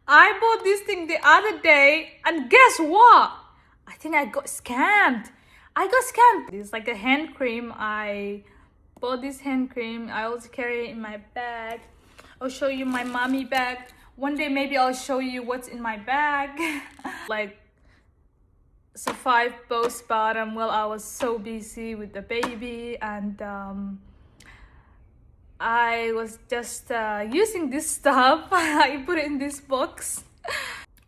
I bought this thing the other day, and guess what? I think I got scammed. It's like a hand cream. I bought this hand cream. I also carry it in my bag. I'll show you my mommy bag. One day maybe I'll show you what's in my bag. Like survive postpartum while I was so busy with the baby, and I was just using this stuff. I put it in this box.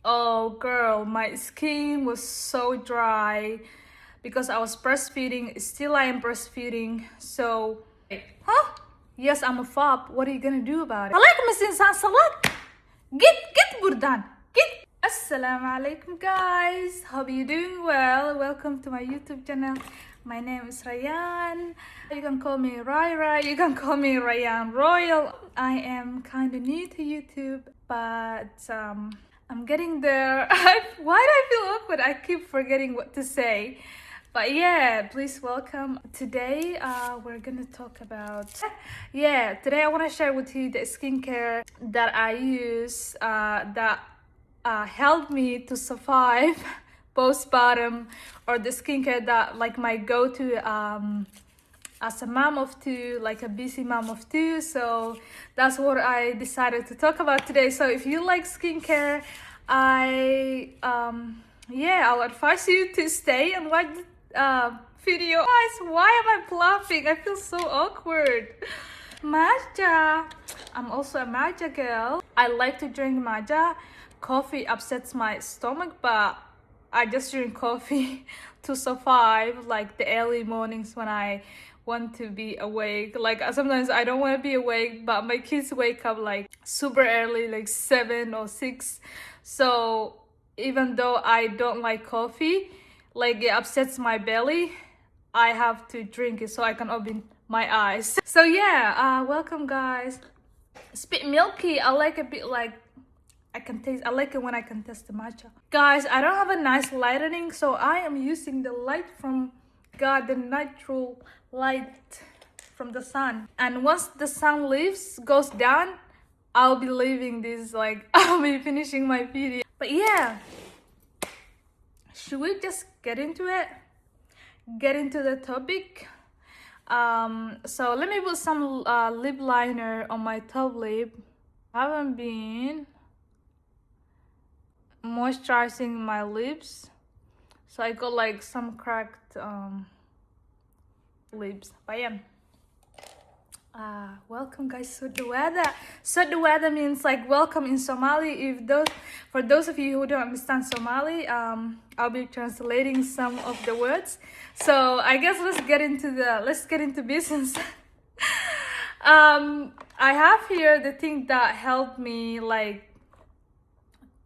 Oh girl, my skin was so dry because I was breastfeeding. Still I am breastfeeding. So, huh? Yes, I'm a fob. What are you gonna do about it? Alaikum insan salat. Get buradan. Get. Assalamu alaikum guys. Hope you're doing well. Welcome to my YouTube channel. My name is Rayan. You can call me Raira. You can call me Rayan Royal. I am kind of new to YouTube, but I'm getting there. Why do I feel awkward? I keep forgetting what to say. But yeah, please welcome. Today we're gonna talk about today I want to share with you the skincare that I use that helped me to survive postpartum, or the skincare that like my go-to as a mom of two, like a busy mom of two. So that's what I decided to talk about today. So if you like skincare, I'll advise you to stay and watch the video. Guys, why am I bluffing? I feel so awkward. Matcha. I'm also a matcha girl. I like to drink matcha. Coffee upsets my stomach, but I just drink coffee to survive, like the early mornings when I want to be awake. Like sometimes I don't want to be awake, but my kids wake up like super early, like 7 or 6. So even though I don't like coffee, like it upsets my belly, I have to drink it so I can open my eyes. So yeah, welcome guys. It's a bit milky. I like a bit like I like it when I can taste the matcha. Guys, I don't have a nice lighting, so I am using the light from God, the natural light from the sun. And once the sun goes down, I'll be leaving this, like I'll be finishing my video. But yeah, should we just get into it? Get into the topic. So let me put some lip liner on my top lip. I haven't been moisturizing my lips, so I got like some cracked lips. But yeah, welcome guys to the weather. So the weather means like welcome in Somali. For those of you who don't understand Somali, I'll be translating some of the words. So I guess let's get into business. I have here the thing that helped me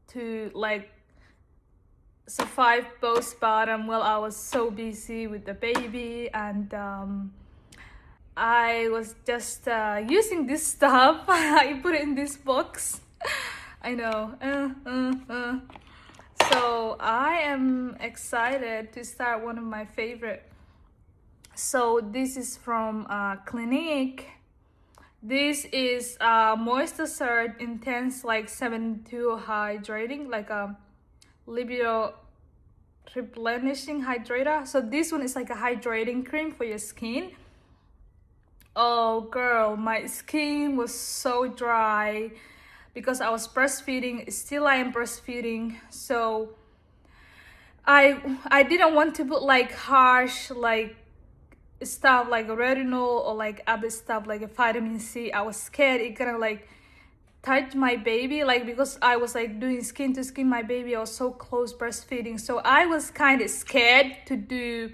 to survive postpartum while I was so busy with the baby, and I was just using this stuff. I put it in this box. I know. So I am excited to start one of my favorite. So this is from Clinique. This is Moisture Surge Intense like 72 hydrating, like a libido replenishing hydrator. So this one is like a hydrating cream for your skin. Oh girl, my skin was so dry because I was breastfeeding. Still I am breastfeeding. So I didn't want to put like harsh like stuff like retinol or like other stuff like a vitamin C. I was scared it gonna like touch my baby, like because I was like doing skin to skin my baby. I was so close breastfeeding, so I was kind of scared to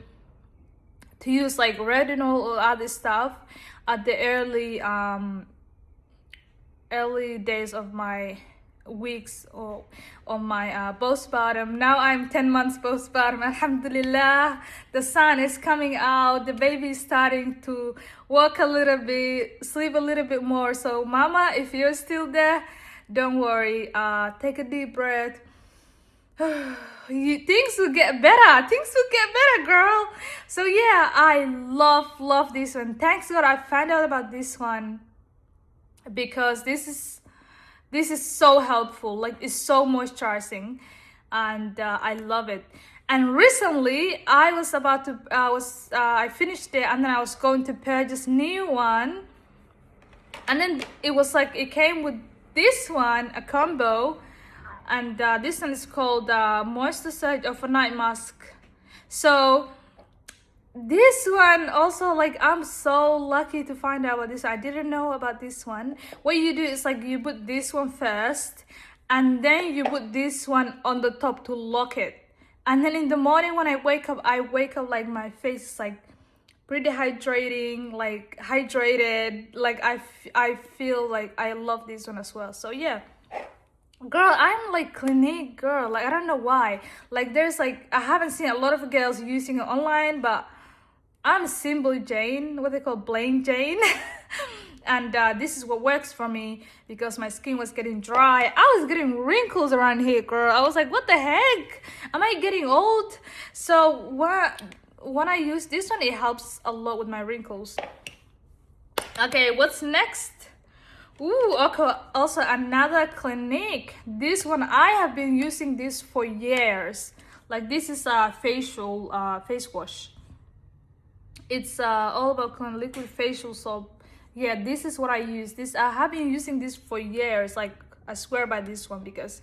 use like retinol or other stuff at the early days of my weeks or on my postpartum. Now I'm 10 months postpartum. Alhamdulillah, the sun is coming out, the baby is starting to walk a little bit, sleep a little bit more. So mama, if you're still there, don't worry, take a deep breath. Things will get better, girl. So yeah, I love this one. Thanks God I found out about this one, because this is This is so helpful. Like, it's so moisturizing, and I love it. And recently, I was about to, I finished it, and then I was going to purchase new one. And then it was like, it came with this one, a combo. And this one is called Moisture Surge Overnight Mask. So this one also, like, I'm so lucky to find out about this. I didn't know about this one. What you do is like, you put this one first, and then you put this one on the top to lock it. And then in the morning when I wake up like my face is like pretty hydrating, like hydrated. Like I feel like I love this one as well. So yeah, girl, I'm like Clinique girl. Like, I don't know why. Like, there's like, I haven't seen a lot of girls using it online, but I'm Simple Jane, what they call Plain Jane. And this is what works for me, because my skin was getting dry. I was getting wrinkles around here, girl. I was like, what the heck? Am I getting old? So when I use this one, it helps a lot with my wrinkles. Okay, what's next? Ooh, okay, also another Clinique. This one, I have been using this for years. Like, this is a facial face wash. It's all about liquid facial soap. Yeah, this is what I use. I have been using this for years. Like, I swear by this one, because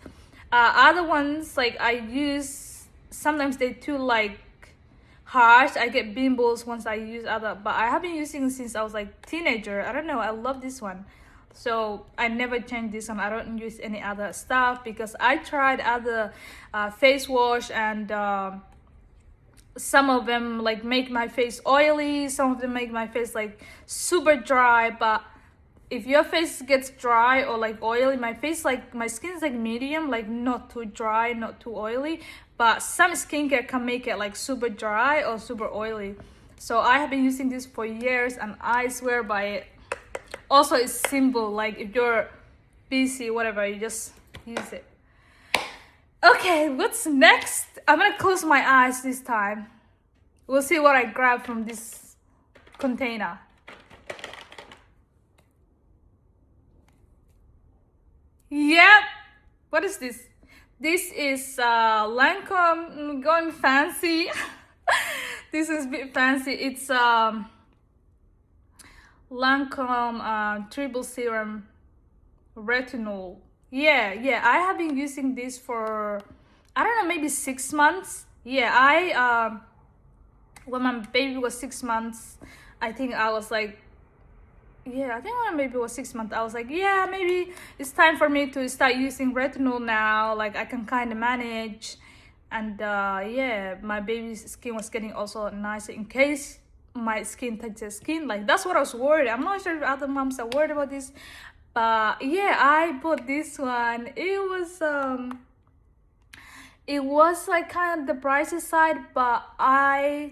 other ones, like, I use, sometimes they too like harsh. I get pimples once I use other, but I have been using it since I was like teenager. I don't know, I love this one. So I never change this one. I don't use any other stuff, because I tried other face wash, and some of them like make my face oily, some of them make my face like super dry. But if your face gets dry or like oily, my skin is like medium, like not too dry, not too oily. But some skincare can make it like super dry or super oily. So I have been using this for years, and I swear by it. Also, it's simple. Like, if you're busy, whatever, you just use it. Okay, what's next? I'm gonna close my eyes this time. We'll see what I grab from this container. Yep. What is this? This is Lancome, going fancy. This is a bit fancy. It's Lancome Triple Serum Retinol. Yeah, I have been using this for, I don't know, maybe 6 months. Yeah, when my baby was 6 months, I think I was like, yeah, I think when my baby was 6 months, I was like, yeah, maybe it's time for me to start using retinol now. Like, I can kind of manage. And yeah, my baby's skin was getting also nicer in case my skin touches skin. Like, that's what I was worried. I'm not sure if other moms are worried about this, but yeah, I bought this one. It was like kind of the pricey side, but I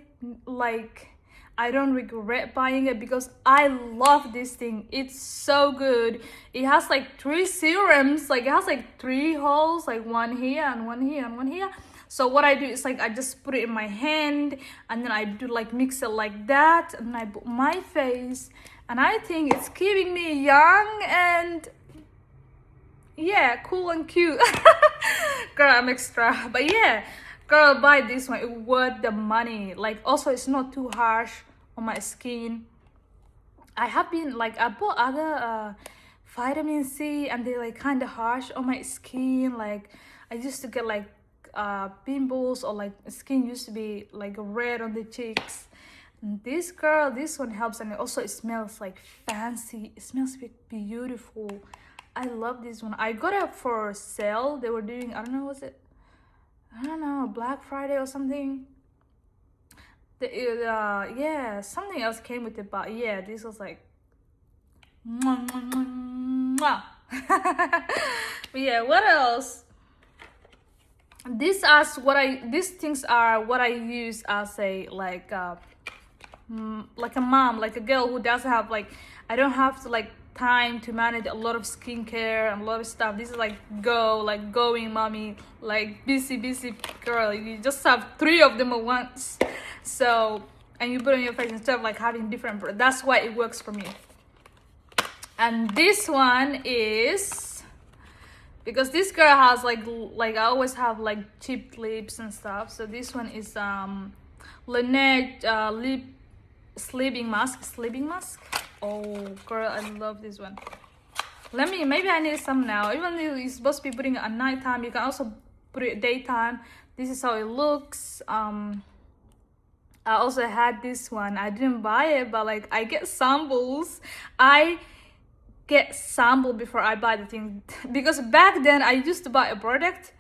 don't regret buying it, because I love this thing. It's so good. It has like 3 serums. Like, it has like 3 holes, like one here and one here and one here. So what I do is like, I just put it in my hand, and then I do like mix it like that, and I put my face, and I think it's keeping me young and yeah, cool and cute. Girl, I'm extra. But yeah, girl, buy this one. It's worth the money. Like, also, it's not too harsh on my skin. I have been like, I bought other vitamin C, and they're like kind of harsh on my skin. Like, I used to get like pimples, or like skin used to be like red on the cheeks. And this one helps, and also it smells like fancy. It smells beautiful. I love this one. I got it for sale. They were doing, I don't know, Black Friday or something. Yeah, something else came with it, but yeah, this was like mwah, mwah, mwah, mwah. But yeah, what else? These things are what I use as a like a mom, like a girl who doesn't have like, I don't have to like time to manage a lot of skincare and a lot of stuff. This is like going mommy, like busy girl. You just have 3 of them at once. So, and you put on your face instead of like having different, that's why it works for me. And this one is because this girl has like I always have like cheap lips and stuff. So this one is Laneige lip sleeping mask. Oh girl, I love this one. Maybe I need some now. Even though you're supposed to be putting it at nighttime, you can also put it daytime. This is how it looks. I also had this one. I didn't buy it, but like I get samples. I get sample before I buy the thing, because back then I used to buy a product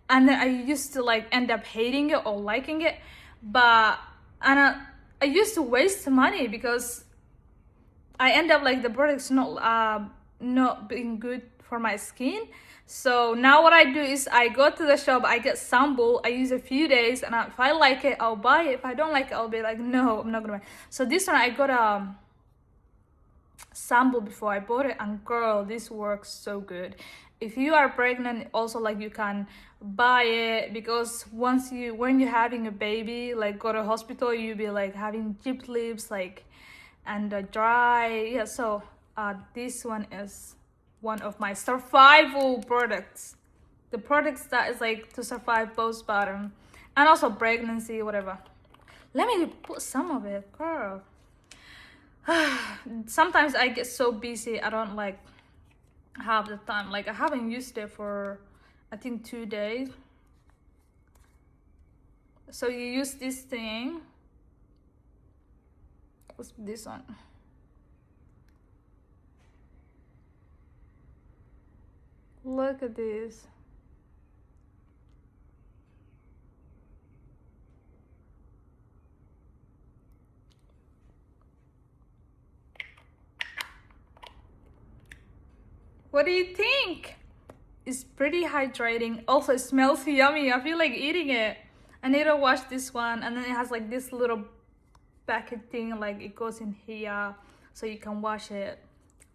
and then I used to like end up hating it or liking it, but I used to waste money because I end up like the product's not being good for my skin. So now what I do is I go to the shop, I get sample, I use a few days, and if I like it, I'll buy it. If I don't like it, I'll be like, no, I'm not gonna buy it. So this one I got a sample before I bought it, and girl, this works so good. If you are pregnant, also like you can buy it, because when you're having a baby, like go to hospital, you'll be like having chipped lips, like, and dry. Yeah, so this one is one of my survival products, the products that is like to survive postpartum and also pregnancy, whatever. Let me put some of it, girl. Sometimes I get so busy, I don't like have the time. Like I haven't used it for I think 2 days. So you use this thing. What's this one? Look at this. What do you think? It's pretty hydrating. Also, it smells yummy. I feel like eating it. I need to wash this one. And then it has like this little packet thing, like it goes in here, so you can wash it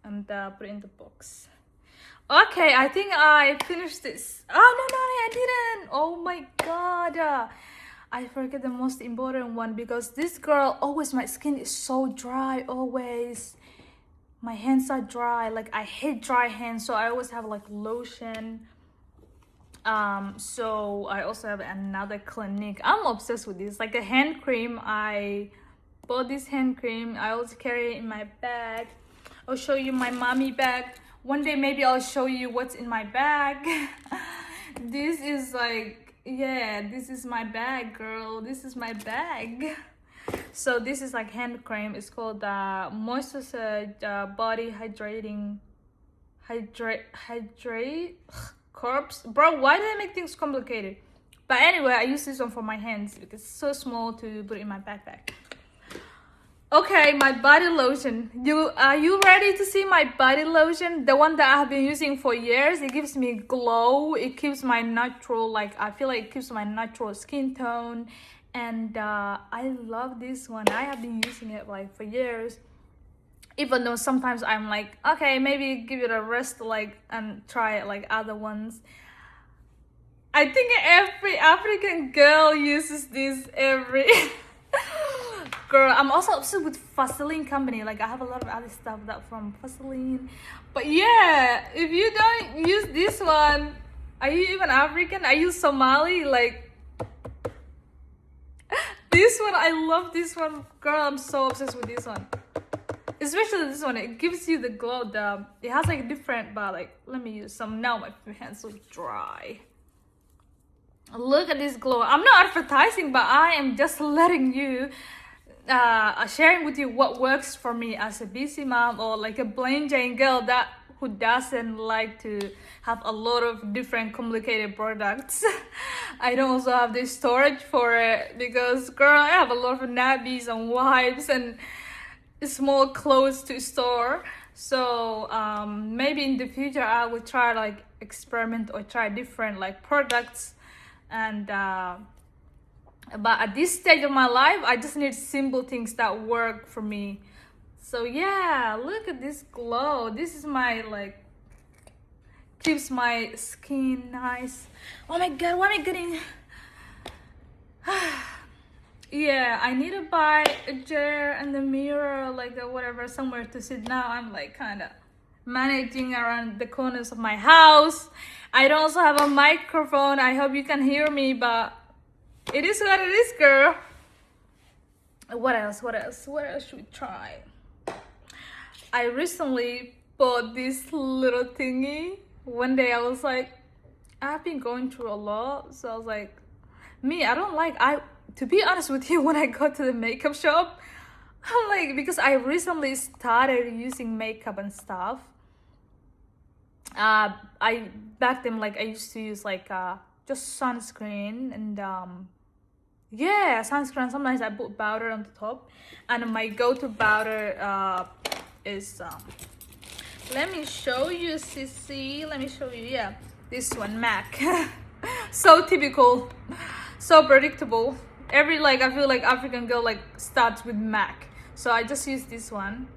and put it in the box. Okay, I think I finished this. Oh, no, I didn't. Oh my god. I forget the most important one, because this girl, always my skin is so dry, always. My hands are dry, like I hate dry hands, so I always have like lotion. So I also have another Clinique. I'm obsessed with this, like a hand cream. I bought this hand cream. I always carry it in my bag. I'll show you my mommy bag. One day maybe I'll show you what's in my bag. This is like, yeah, this is my bag, girl. This is my bag. So this is like hand cream. It's called Moisturizer Body Hydrating Corpse. Bro, why do they make things complicated? But anyway, I use this one for my hands because it's so small to put in my backpack. Okay, my body lotion. Are you ready to see my body lotion? The one that I have been using for years. It gives me glow. It keeps my natural, like I feel like it keeps my natural skin tone. And I love this one. I have been using it like for years. Even though sometimes I'm like, okay, maybe give it a rest, like, and try it like other ones. I think every African girl uses this every girl. I'm also obsessed with Vaseline company. Like I have a lot of other stuff that from Vaseline. But yeah, if you don't use this one, are you even African? Are you Somali? Like this one, I love this one. Girl, I'm so obsessed with this one. Especially this one, it gives you the glow. It has like different, but like, let me use some. Now my hands so dry. Look at this glow. I'm not advertising, but I am just letting you, sharing with you what works for me as a busy mom, or like a plain Jane girl who doesn't like to have a lot of different complicated products. I don't also have the storage for it because, girl, I have a lot of nappies and wipes and small clothes to store. So maybe in the future I will try like experiment or try different like products. And but at this stage of my life, I just need simple things that work for me. So yeah, look at this glow. This is my like, keeps my skin nice. Oh my god, what am I getting? Yeah, I need to buy a chair and the mirror, like whatever, somewhere to sit. Now I'm like kind of managing around the corners of my house. I don't also have a microphone. I hope you can hear me, but it is what it is, girl. What else should we try? I recently bought this little thingy. One day I was like, I've been going through a lot, so I was like, to be honest with you, when I go to the makeup shop, I'm like, because I recently started using makeup and stuff. Back then, like, I used to use like just sunscreen and yeah, sunscreen. Sometimes I put powder on the top, and my go-to powder is let me show you, Sissy. Let me show you. Yeah, this one, MAC. So typical, so predictable. I feel like African girl like starts with MAC. So I just use this one.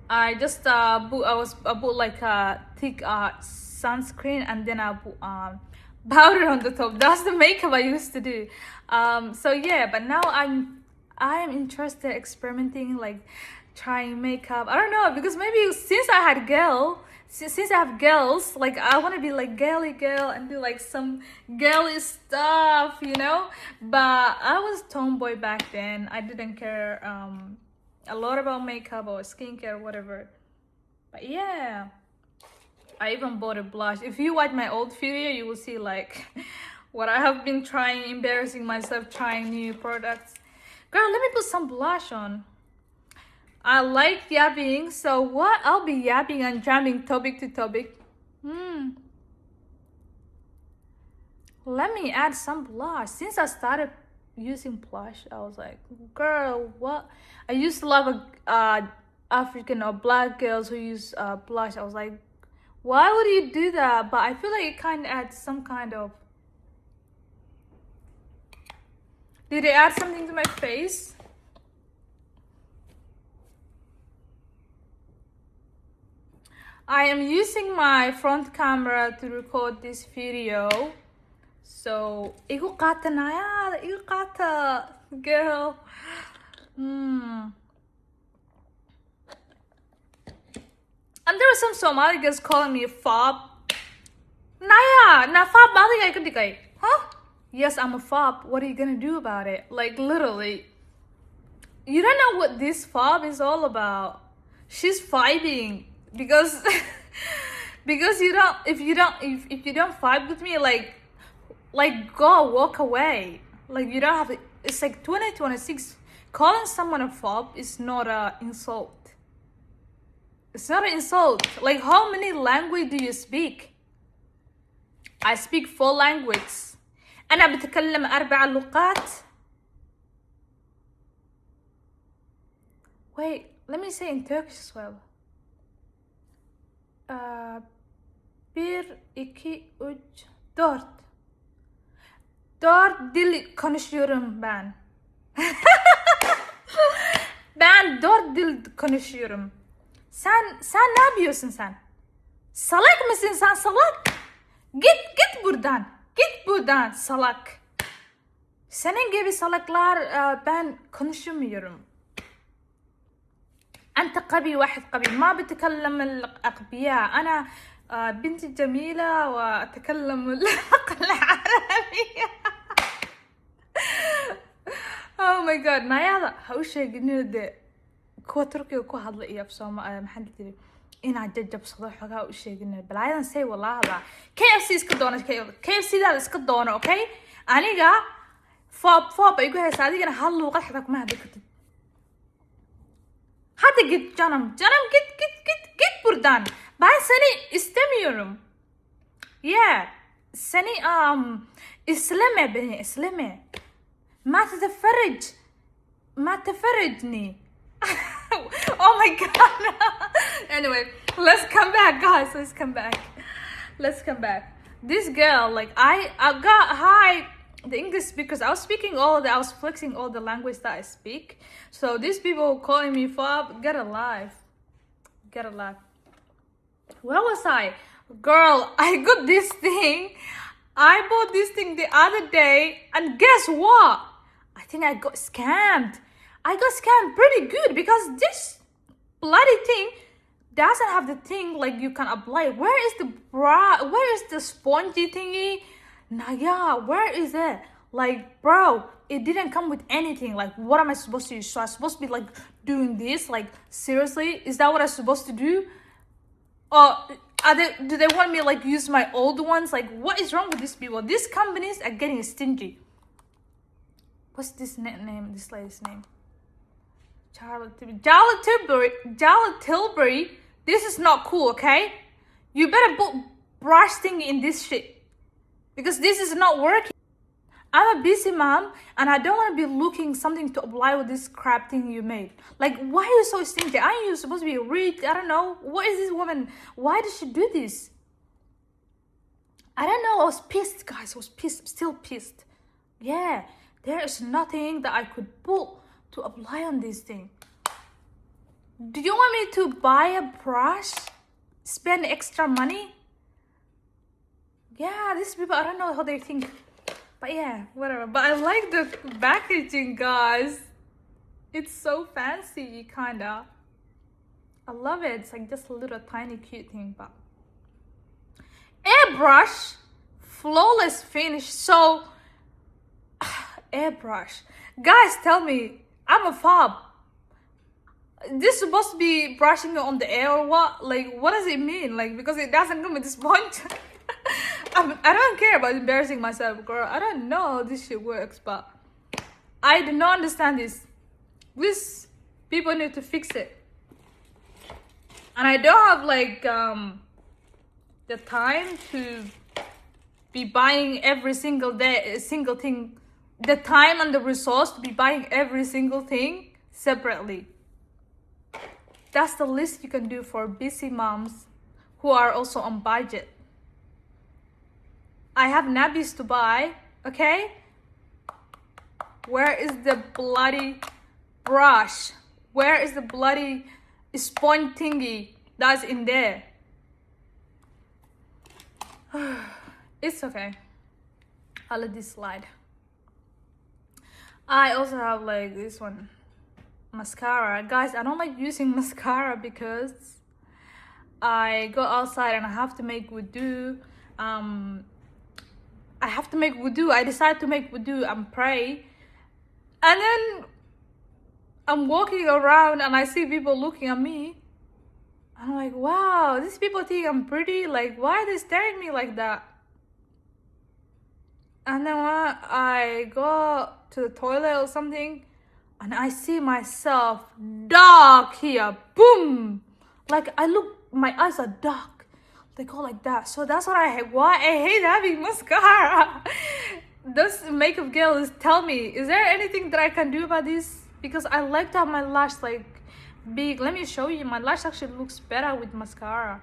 I just put like a thick sunscreen, and then I put powder on the top. That's the makeup I used to do. So yeah, but now I am interested experimenting, like trying makeup. I don't know, because maybe since I have girls, like I want to be like girly girl and do like some girly stuff, you know. But I was tomboy back then. I didn't care a lot about makeup or skincare or whatever. But yeah, I even bought a blush. If you watch my old video, you will see like what I have been trying, embarrassing myself trying new products. Girl, let me put some blush on. I like yapping, so what? I'll be yapping and jumping topic to topic. Let me add some blush. Since I started using blush, I was like, girl, what? I used to love African or black girls who use blush. I was like, why would you do that? But I feel like it kind of adds some kind of... Did it add something to my face? I am using my front camera to record this video. So, igu qata nayada, igu qata, girl. And there were some Somali girls calling me a fob. Naya, na fob mali kay, huh? Yes, I'm a fob. What are you gonna do about it? Like literally, you don't know what this fob is all about. She's fighting because if you don't vibe with me, like go walk away. Like you don't have to, it's like 2026. Calling someone a fob is not an insult. It's not an insult. Like, how many language do you speak? I speak 4 languages. أنا بتكلم 4 لغات. Wait, let me say in Turkish as well. 1, 2, 3, 4. 4 dil konuşuyorum ben. Ben 4 dil konuşuyorum. Sen ne yapıyorsun sen? Salak mısın sen, salak? Git buradan. Git buradan salak. Senin gibi salaklar ben konuşmuyorum. أنت قبي واحد قبي ما بتكلم الأغبياء. أنا بنت جميلة وأتكلم اللغة العربية. Oh my god, Nayada, ha u sheegin de kuwa Turkiga ku hadla iyo Soomaaliya maxaan tiri inaad jajabsado xogaa u sheegin balaadan say wallahi KFC iska doona KFC daad iska doona, okay? Aniga fob ay ku haysaa adigana hal luqad xataa kuma hadli kartid. Hadi git canım git buradan. Ben seni istemiyorum. Yeah, seni isleme beni, isleme. ما تفرجني. Oh my god. Anyway, let's come back, guys. Let's come back. This girl, like I got high the English speakers. I was flexing all the language that I speak. So these people calling me fob, get alive. Where was I? Girl, I got this thing. I bought this thing the other day, and guess what? I think I got scammed. I got scammed pretty good because this bloody thing doesn't have the thing like you can apply. Where is the where is the spongy thingy? Nah, yeah, where is it? Like, bro, it didn't come with anything. Like, what am I supposed to use? So I'm supposed to be like doing this? Like, seriously, is that what I'm supposed to do? Or do they want me like use my old ones? Like, what is wrong with these people? These companies are getting stingy. What's this name? This lady's name? Charlotte Tilbury. This is not cool, okay? You better put brush thing in this shit, because this is not working. I'm a busy mom and I don't want to be looking something to apply with this crap thing you made. Like, why are you so stingy? Aren't you supposed to be rich? I don't know. What is this woman? Why did she do this? I don't know. I was pissed, guys. I was pissed. I'm still pissed. Yeah, there is nothing that I could put to apply on this thing. Do you want me to buy a brush? Spend extra money? Yeah, these people, I don't know how they think. But yeah, whatever. But I like the packaging, guys. It's so fancy, kinda. I love it. It's like just a little tiny cute thing. But airbrush, flawless finish. So airbrush, guys, tell me, I'm a fob. This is supposed to be brushing on the air or what? Like, what does it mean? Like, because it doesn't come with this point. I don't care about embarrassing myself, girl. I don't know how this shit works, but I do not understand this. These people need to fix it. And I don't have like the time to be buying every single day, a single thing. The time and the resource to be buying every single thing separately. That's the least you can do for busy moms who are also on budget. I have nappies to buy, okay? Where is the bloody brush? Where is the bloody sponge thingy that's in there? It's okay. I'll let this slide. I also have like this one, mascara. Guys, I don't like using mascara because I go outside and I have to make wudu. I have to make wudu. I decide to make wudu and pray. And then I'm walking around and I see people looking at me. I'm like, wow, these people think I'm pretty. Like, why are they staring at me like that? And then when I go to the toilet or something, and I see myself dark here. Boom! Like, I look, my eyes are dark. They go like that. So that's what I hate. Why I hate having mascara. Those makeup girls tell me, is there anything that I can do about this? Because I like to have my lash like big. Let me show you. My lash actually looks better with mascara.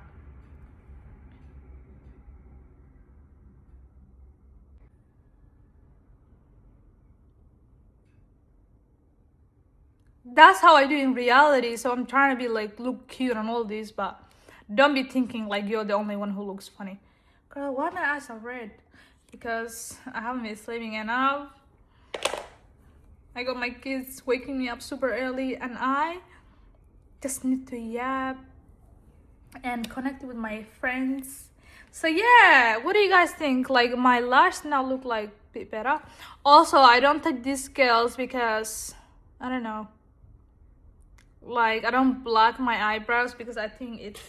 That's how I do in reality. So I'm trying to be like, look cute and all this, but don't be thinking like you're the only one who looks funny. Girl, why my eyes are red? Because I haven't been sleeping enough. I got my kids waking me up super early and I just need to yap and connect with my friends. So yeah, what do you guys think? Like, my lash now look like a bit better. Also, I don't touch these scales because I don't know, like, I don't black my eyebrows because I think it's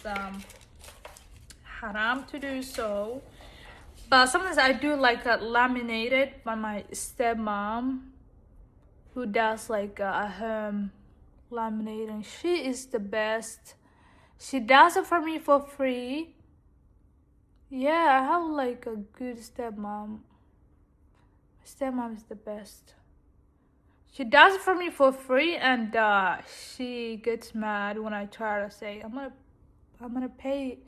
haram to do so. But sometimes I do like a laminated by my stepmom, who does like a laminating. She is the best. She does it for me for free. Yeah, I have like a good stepmom. My stepmom is the best. She does it for me for free, and she gets mad when I try to say I'm gonna pay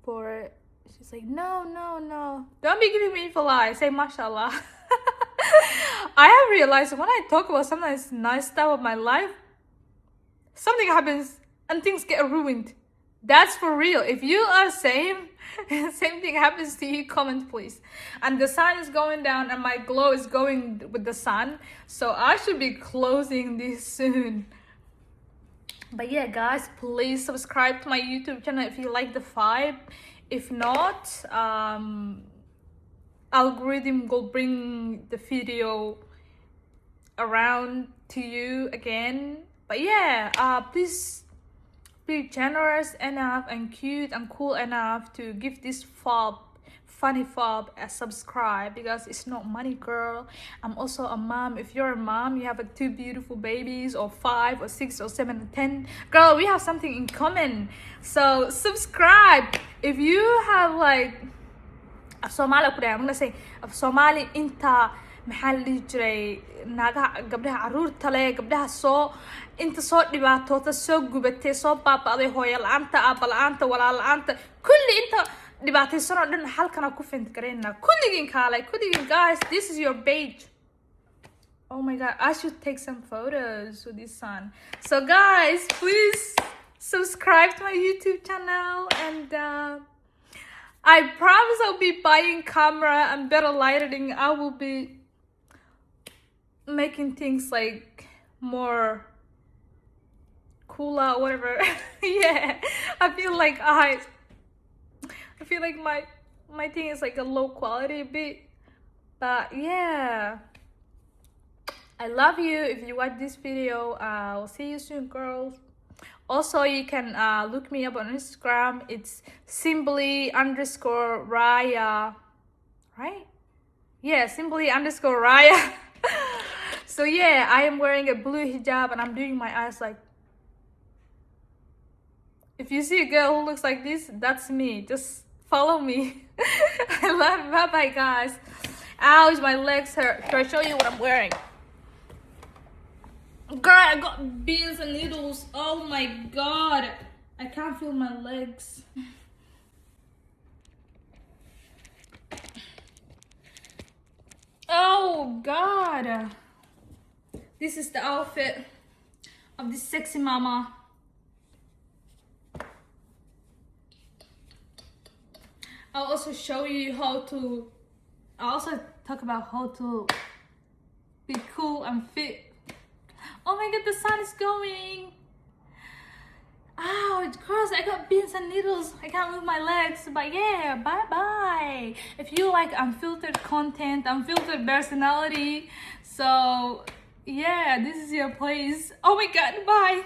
for it. She's like, no, don't be giving me evil eye. Say mashallah. I have realized when I talk about sometimes nice stuff of my life, something happens and things get ruined. That's for real. If you are same thing happens to you, comment please. And the sun is going down and my glow is going with the sun, so I should be closing this soon. But yeah, guys, please subscribe to my YouTube channel if you like the vibe. If not, algorithm will bring the video around to you again. But yeah, please be generous enough and cute and cool enough to give this funny fob a subscribe, because it's not money, girl. I'm also a mom. If you're a mom, you have two beautiful babies, or 5 or 6 or 7 or 10, girl, we have something in common. So subscribe. If you have like Somali, I'm gonna say Somali inta maxaa la dhihi jiray naagaha gabdhaha caruurta leh, gabdhaha soo inta soo dhibaatoota, soo gubatay, soo baaba'day, hooyo la-aanta, aabba la-aanta, walaal la-aanta, kulli inta dhibaataysan oo dhan halkana ku fint garayna kulligiin kaalay, kulligiin. Guys, this is your page. Oh my god, I should take some photos with this son. So guys, please subscribe to my YouTube channel, and I promise I'll be buying camera and better lighting. I will be making things like more cooler or whatever. Yeah, I feel like my thing is like a low quality a bit, but yeah, I love you. If you watch this video, I'll see you soon, girls. Also, you can look me up on Instagram. It's simply_Raya, right? Yeah, simply_Raya. So yeah, I am wearing a blue hijab and I'm doing my eyes like. If you see a girl who looks like this, that's me. Just follow me. I love you. Bye bye, guys. Ouch, my legs hurt. Should I show you what I'm wearing? Girl, I got beans and noodles. Oh my god, I can't feel my legs. Oh god, this is the outfit of this sexy mama. I'll also show you I'll also talk about how to be cool and fit. Oh my god, the sun is going. Ow, it's gross. I got beans and needles. I can't move my legs. But yeah, bye bye. If you like unfiltered content, unfiltered personality, so yeah, this is your place. Oh my god, bye.